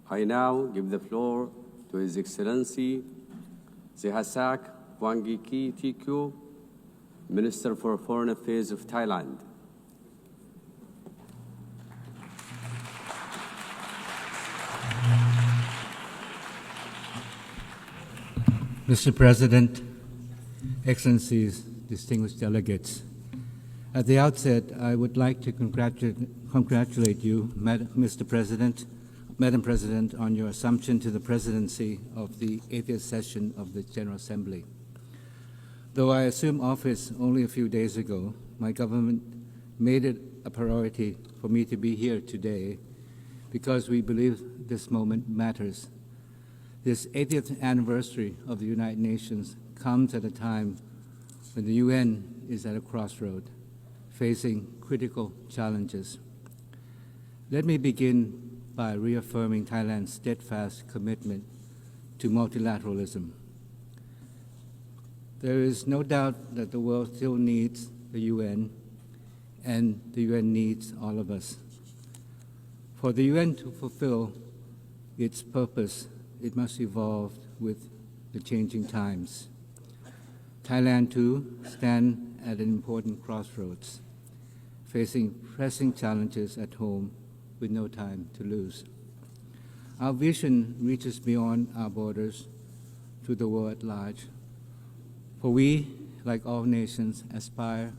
I now give the floor to His Excellency Sihasak Wangiki Tikyu, Minister for Foreign Affairs of Thailand. Mr. President, Excellencies, distinguished delegates, at the outset, I would like to congratulate you, Madam President, on your assumption to the presidency of the 80th session of the General Assembly. Though I assumed office only a few days ago, my government made it a priority for me to be here today because we believe this moment matters. This 80th anniversary of the United Nations comes at a time when the UN is at a crossroad, facing critical challenges. Let me begin by reaffirming Thailand's steadfast commitment to multilateralism. There is no doubt that the world still needs the UN, and the UN needs all of us. For the UN to fulfill its purpose, it must evolve with the changing times. Thailand, too, stands at an important crossroads, facing pressing challenges at home with no time to lose. Our vision reaches beyond our borders to the world at large, for we, like all nations, aspire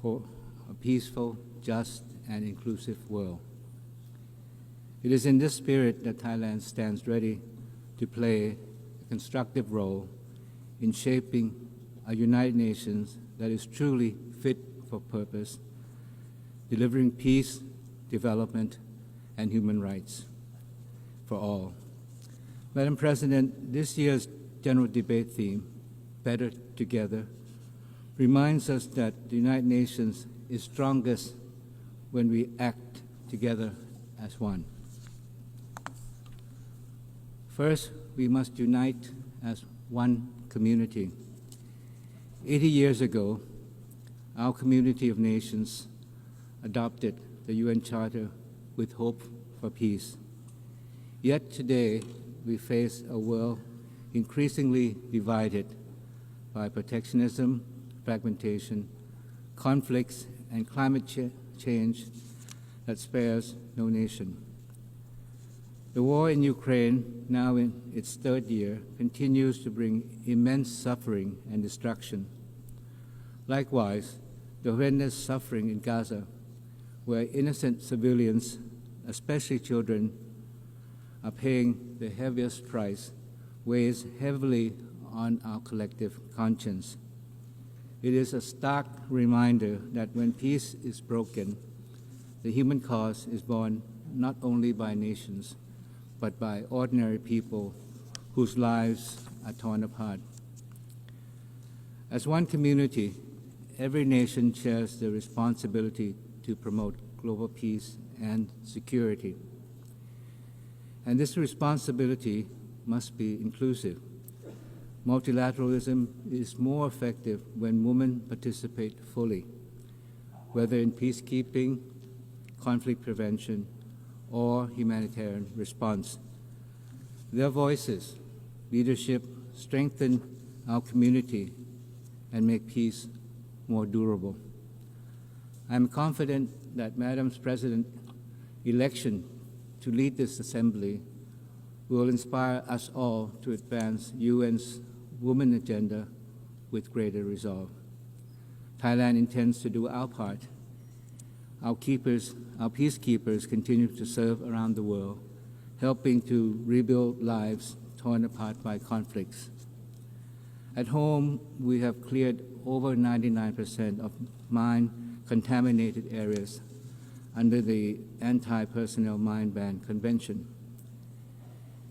for a peaceful, just, and inclusive world. It is in this spirit that Thailand stands ready to play a constructive role in shaping a United Nations that is truly fit for purpose, delivering peace, development, and human rights for all. Madam President, this year's general debate theme, Better Together, reminds us that the United Nations is strongest when we act together as one. First, we must unite as one community. 80 years ago, our community of nations adopted the UN Charter with hope for peace. Yet today, we face a world increasingly divided by protectionism, fragmentation, conflicts, and climate change that spares no nation. The war in Ukraine, now in its third year, continues to bring immense suffering and destruction. Likewise, the horrendous suffering in Gaza, where innocent civilians, especially children, are paying the heaviest price, weighs heavily on our collective conscience. It is a stark reminder that when peace is broken, the human cause is borne not only by nations, but by ordinary people whose lives are torn apart. As one community, every nation shares the responsibility to promote global peace and security. And this responsibility must be inclusive. Multilateralism is more effective when women participate fully, whether in peacekeeping, conflict prevention, or humanitarian response. Their voices, leadership strengthen our community and make peace more durable. I am confident that Madam President's election to lead this assembly will inspire us all to advance UN's Women Agenda with greater resolve. Thailand intends to do our part. Our peacekeepers continue to serve around the world, helping to rebuild lives torn apart by conflicts. At home, we have cleared over 99% of mine-contaminated areas under the Anti-Personnel Mine Ban Convention.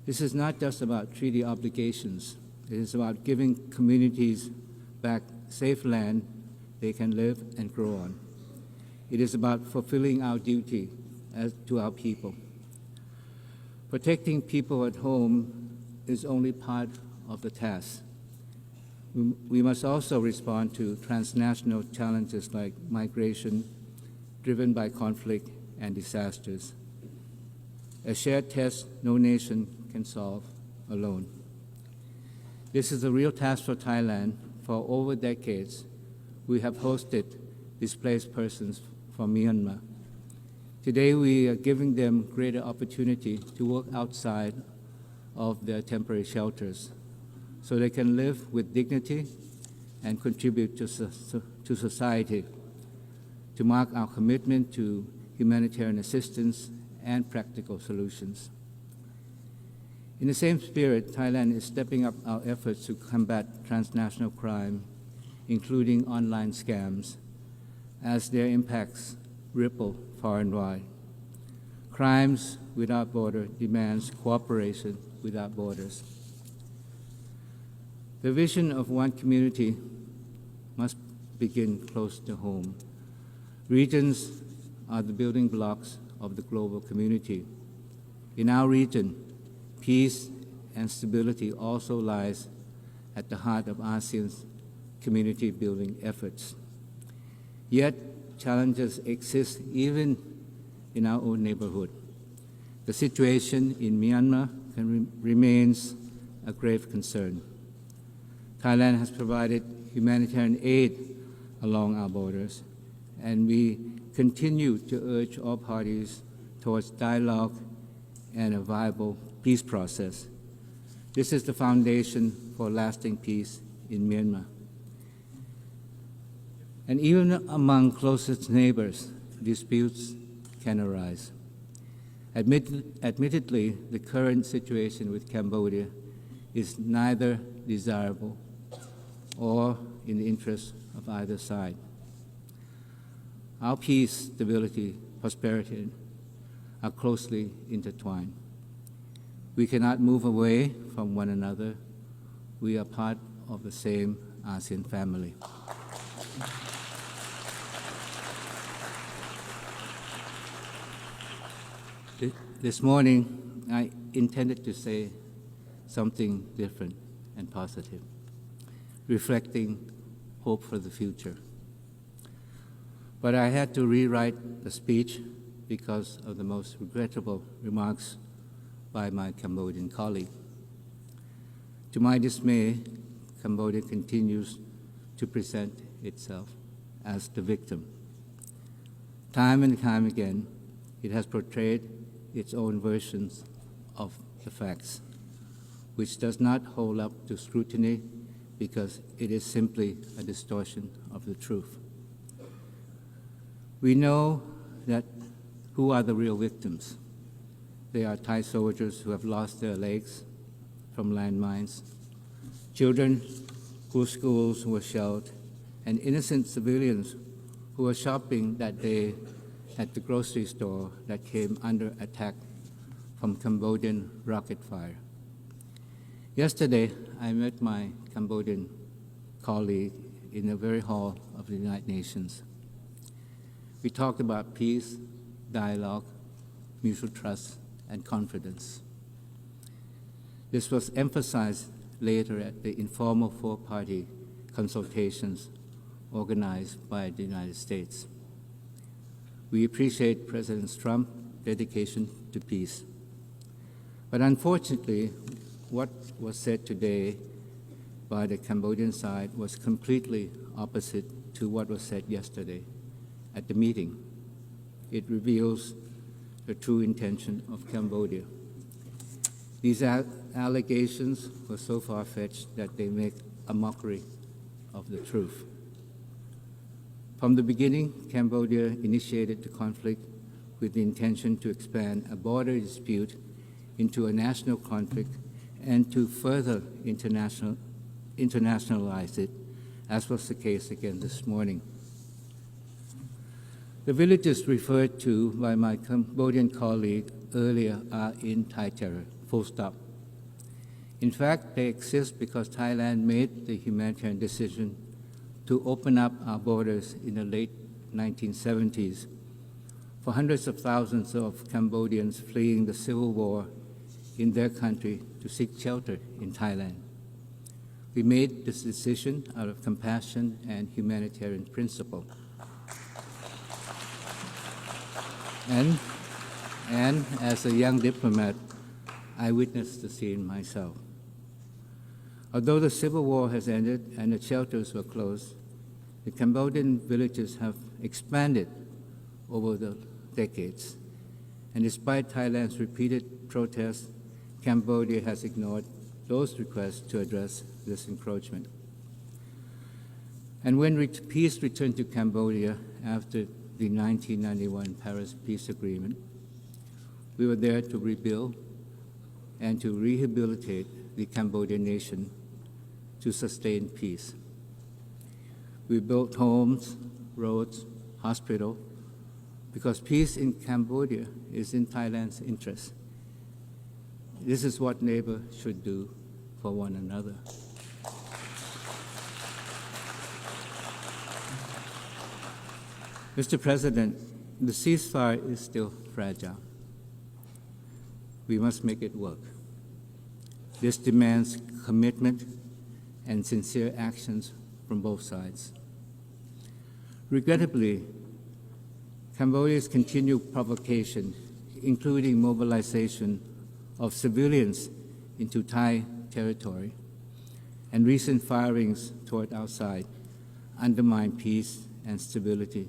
This is not just about treaty obligations. It is about giving communities back safe land they can live and grow on. It is about fulfilling our duty to our people. Protecting people at home is only part of the task. We must also respond to transnational challenges like migration, driven by conflict and disasters. a shared test no nation can solve alone. This is a real task for Thailand. For over decades, we have hosted displaced persons from Myanmar. Today, we are giving them greater opportunity to work outside of their temporary shelters so they can live with dignity and contribute to society, to mark our commitment to humanitarian assistance and practical solutions. In the same spirit, Thailand is stepping up our efforts to combat transnational crime, including online scams, as their impacts ripple far and wide. Crimes without borders demands cooperation without borders. The vision of one community must begin close to home. Regions are the building blocks of the global community. In our region, peace and stability also lies at the heart of ASEAN's community building efforts. Yet, challenges exist even in our own neighborhood. The situation in Myanmar remains a grave concern. Thailand has provided humanitarian aid along our borders, and we continue to urge all parties towards dialogue and a viable peace process. This is the foundation for lasting peace in Myanmar. And even among closest neighbors, disputes can arise. Admittedly, the current situation with Cambodia is neither desirable or in the interest of either side. Our peace, stability, prosperity are closely intertwined. We cannot move away from one another. We are part of the same ASEAN family. This morning, I intended to say something different and positive, reflecting hope for the future. But I had to rewrite the speech because of the most regrettable remarks by my Cambodian colleague. To my dismay, Cambodia continues to present itself as the victim. Time and time again, it has portrayed its own versions of the facts, which does not hold up to scrutiny because it is simply a distortion of the truth. We know that who are the real victims. They are Thai soldiers who have lost their legs from landmines, children whose schools were shelled, and innocent civilians who were shopping that day at the grocery store that came under attack from Cambodian rocket fire. Yesterday, I met my Cambodian colleague in the very hall of the United Nations. We talked about peace, dialogue, mutual trust, and confidence. This was emphasized later at the informal four-party consultations organized by the United States. We appreciate President Trump's dedication to peace. But unfortunately, what was said today by the Cambodian side was completely opposite to what was said yesterday at the meeting. It reveals the true intention of Cambodia. These allegations were so far-fetched that they make a mockery of the truth. From the beginning, Cambodia initiated the conflict with the intention to expand a border dispute into a national conflict and to further internationalize it, as was the case again this morning. The villages referred to by my Cambodian colleague earlier are in Thai terror, full stop. In fact, they exist because Thailand made the humanitarian decision to open up our borders in the late 1970s for hundreds of thousands of Cambodians fleeing the civil war in their country to seek shelter in Thailand. We made this decision out of compassion and humanitarian principle. And And as a young diplomat, I witnessed the scene myself. Although the civil war has ended and the shelters were closed, the Cambodian villages have expanded over the decades. And despite Thailand's repeated protests, Cambodia has ignored those requests to address this encroachment. And when peace returned to Cambodia after the 1991 Paris Peace Agreement, we were there to rebuild and to rehabilitate the Cambodian nation to sustain peace. We built homes, roads, hospitals, because peace in Cambodia is in Thailand's interest. This is what neighbors should do for one another. Mr. President, the ceasefire is still fragile. We must make it work. This demands commitment and sincere actions from both sides. Regrettably, Cambodia's continued provocation, including mobilization of civilians into Thai territory and recent firings toward outside, undermine peace and stability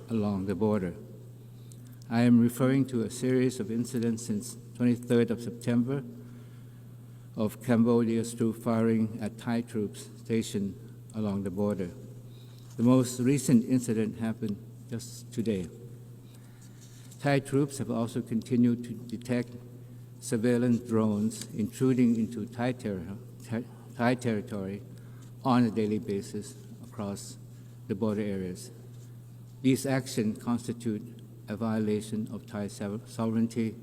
along the border. I am referring to a series of incidents since 23rd of September of Cambodia's troop firing at Thai troops stationed along the border. The most recent incident happened just today. Thai troops have also continued to detect surveillance drones intruding into Thai territory on a daily basis across the border areas. These actions constitute a violation of Thai sovereignty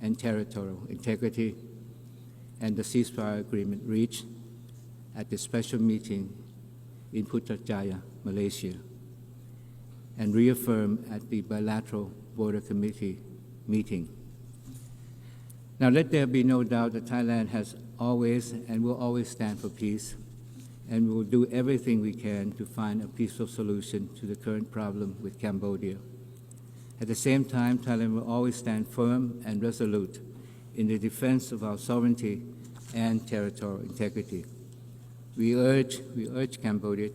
and territorial integrity, and the ceasefire agreement reached at the special meeting in Putrajaya, Malaysia, and reaffirmed at the bilateral border committee meeting. Now, let there be no doubt that Thailand has always and will always stand for peace, and we will do everything we can to find a peaceful solution to the current problem with Cambodia. At the same time, Thailand will always stand firm and resolute in the defense of our sovereignty and territorial integrity. We urge Cambodia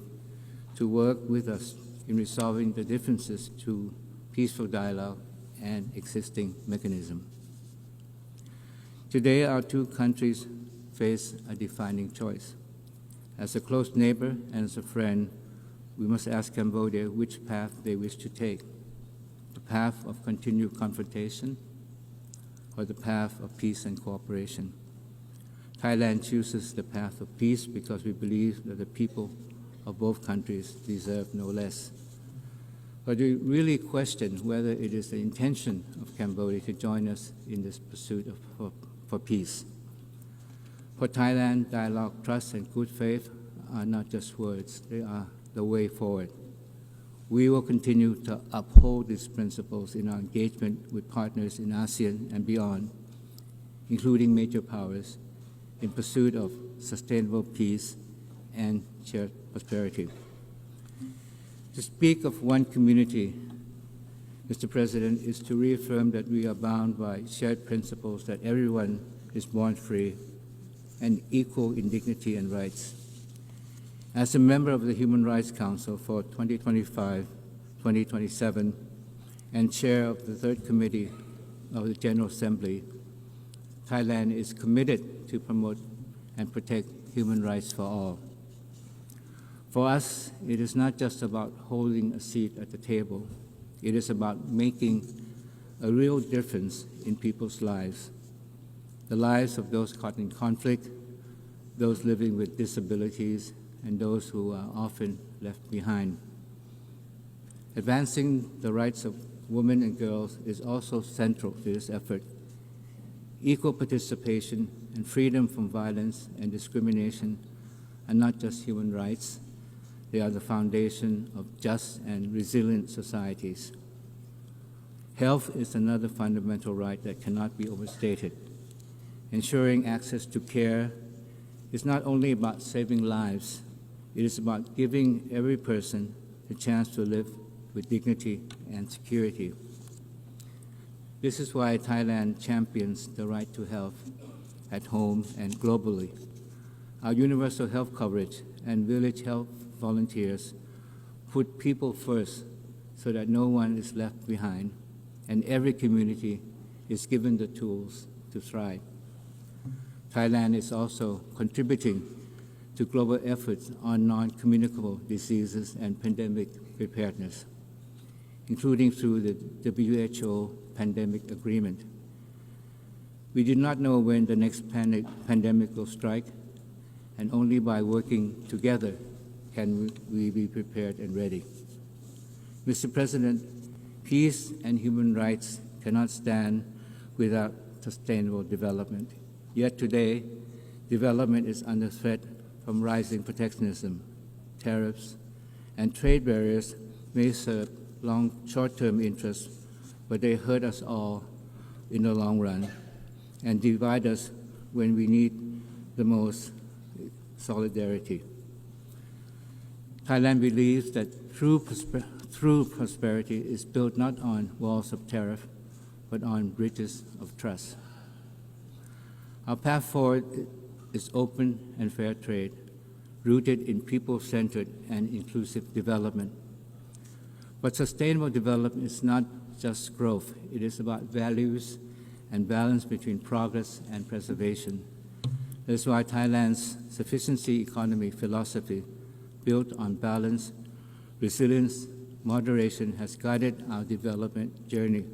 to work with us in resolving the differences through peaceful dialogue and existing mechanism. Today, our two countries face a defining choice. As a close neighbor and as a friend, we must ask Cambodia which path they wish to take, the path of continued confrontation or the path of peace and cooperation. Thailand chooses the path of peace because we believe that the people of both countries deserve no less. But we really question whether it is the intention of Cambodia to join us in this pursuit for peace. For Thailand, dialogue, trust, and good faith are not just words, they are the way forward. We will continue to uphold these principles in our engagement with partners in ASEAN and beyond, including major powers, in pursuit of sustainable peace and shared prosperity. To speak of one community, Mr. President, is to reaffirm that we are bound by shared principles that everyone is born free and equal in dignity and rights. As a member of the Human Rights Council for 2025-2027 and chair of the Third Committee of the General Assembly, Thailand is committed to promote and protect human rights for all. For us, it is not just about holding a seat at the table. It is about making a real difference in people's lives, the lives of those caught in conflict, those living with disabilities, and those who are often left behind. Advancing the rights of women and girls is also central to this effort. Equal participation and freedom from violence and discrimination are not just human rights, they are the foundation of just and resilient societies. Health is another fundamental right that cannot be overstated. Ensuring access to care is not only about saving lives, it is about giving every person the chance to live with dignity and security. This is why Thailand champions the right to health at home and globally. Our universal health coverage and village health volunteers put people first so that no one is left behind and every community is given the tools to thrive. Thailand is also contributing to global efforts on non-communicable diseases and pandemic preparedness, including through the WHO pandemic agreement. We do not know when the next pandemic will strike, and only by working together can we be prepared and ready. Mr. President, peace and human rights cannot stand without sustainable development. Yet today, development is under threat from rising protectionism, tariffs, and trade barriers may serve short-term interests, but they hurt us all in the long run and divide us when we need the most solidarity. Thailand believes that true prosperity is built not on walls of tariff, but on bridges of trust. Our path forward is open and fair trade, rooted in people-centered and inclusive development. But sustainable development is not just growth. It is about values and balance between progress and preservation. That is why Thailand's sufficiency economy philosophy, built on balance, resilience, moderation, has guided our development journey.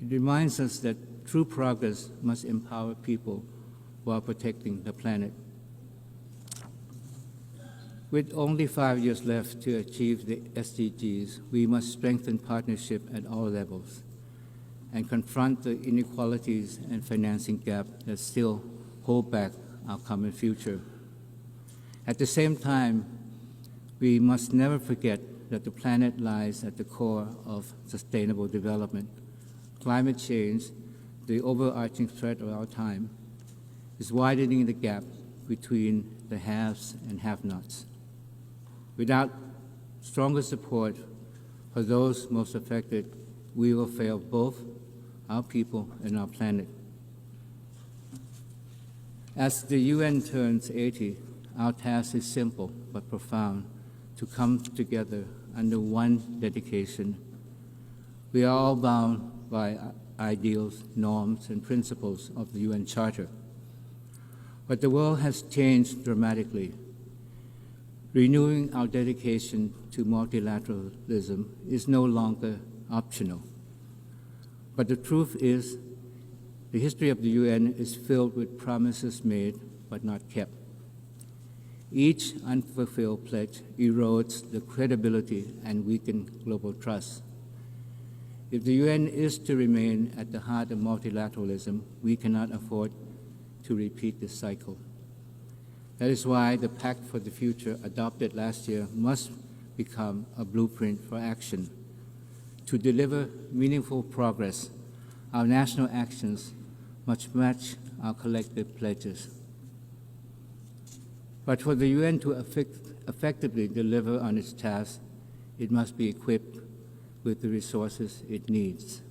It reminds us that true progress must empower people while protecting the planet. With only 5 years left to achieve the SDGs, we must strengthen partnership at all levels and confront the inequalities and financing gap that still hold back our common future. At the same time, we must never forget that the planet lies at the core of sustainable development. Climate change, the overarching threat of our time, is widening the gap between the haves and have-nots. Without stronger support for those most affected, we will fail both our people and our planet. As the UN turns 80, our task is simple but profound: to come together under one dedication. We are all bound by ideals, norms, and principles of the UN Charter. But the world has changed dramatically. Renewing our dedication to multilateralism is no longer optional. But the truth is, the history of the UN is filled with promises made but not kept. Each unfulfilled pledge erodes the credibility and weakens global trust. If the UN is to remain at the heart of multilateralism, we cannot afford to repeat this cycle. That is why the Pact for the Future adopted last year must become a blueprint for action. To deliver meaningful progress, our national actions must match our collective pledges. But for the UN to effectively deliver on its task, it must be equipped with the resources it needs.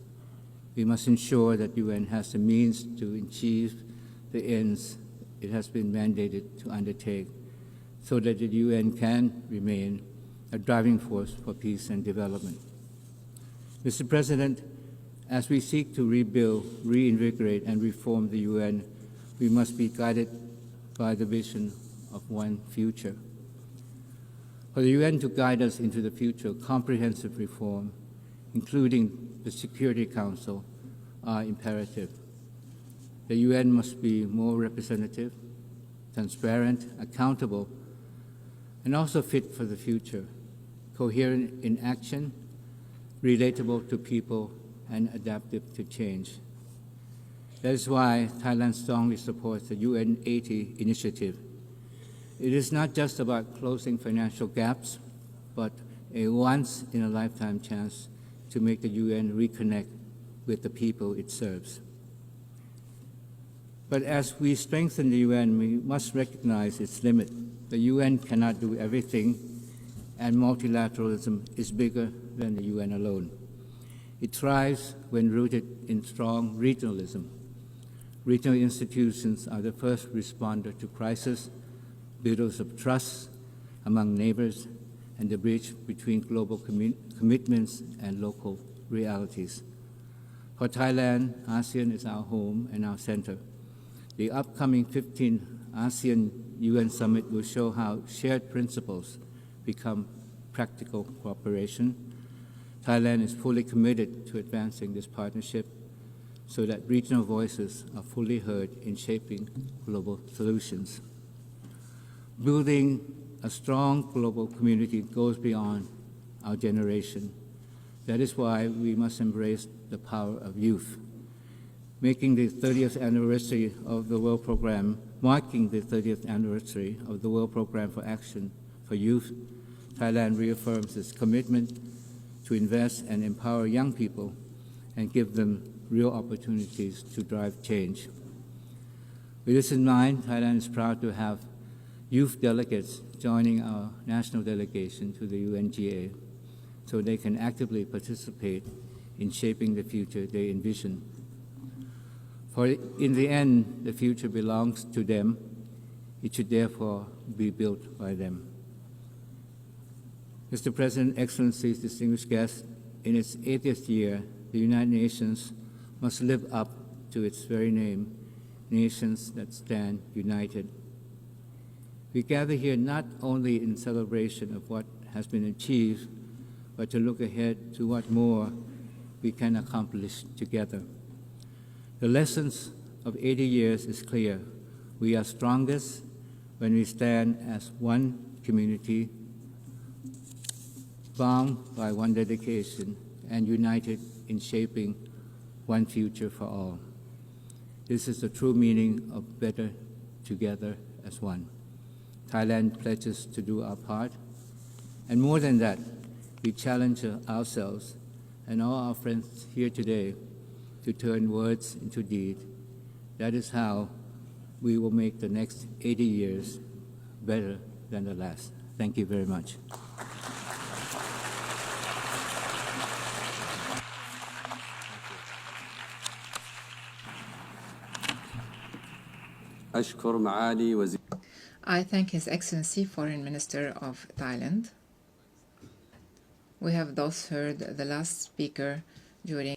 We must ensure that the UN has the means to achieve the ends it has been mandated to undertake, so that the UN can remain a driving force for peace and development. Mr. President, as we seek to rebuild, reinvigorate, and reform the UN, we must be guided by the vision of one future. For the UN to guide us into the future, comprehensive reform, including the Security Council, are imperative. The UN must be more representative, transparent, accountable, and also fit for the future, coherent in action, relatable to people, and adaptive to change. That is why Thailand strongly supports the UN 80 initiative. It is not just about closing financial gaps, but a once-in-a-lifetime chance to make the UN reconnect with the people it serves. But as we strengthen the UN, we must recognize its limit. The UN cannot do everything, and multilateralism is bigger than the UN alone. It thrives when rooted in strong regionalism. Regional institutions are the first responder to crisis, builders of trust among neighbors, and the bridge between global commitments and local realities. For Thailand, ASEAN is our home and our center. The upcoming 15th ASEAN UN Summit will show how shared principles become practical cooperation. Thailand is fully committed to advancing this partnership so that regional voices are fully heard in shaping global solutions. Building a strong global community goes beyond our generation. That is why we must embrace the power of youth. Marking the 30th anniversary of the World Programme for Action for Youth, Thailand reaffirms its commitment to invest and empower young people and give them real opportunities to drive change. With this in mind, Thailand is proud to have youth delegates joining our national delegation to the UNGA so they can actively participate in shaping the future they envision. For in the end, the future belongs to them. It should therefore be built by them. Mr. President, Excellencies, distinguished guests, in its 80th year, the United Nations must live up to its very name, nations that stand united. We gather here not only in celebration of what has been achieved, but to look ahead to what more we can accomplish together. The lessons of 80 years is clear. We are strongest when we stand as one community, bound by one dedication, and united in shaping one future for all. This is the true meaning of better together as one. Thailand pledges to do our part, and more than that, we challenge ourselves and all our friends here today to turn words into deed. That is how we will make the next 80 years better than the last. Thank you very much. أشكر معالي وزير I thank His Excellency Foreign Minister of Thailand. We have thus heard the last speaker during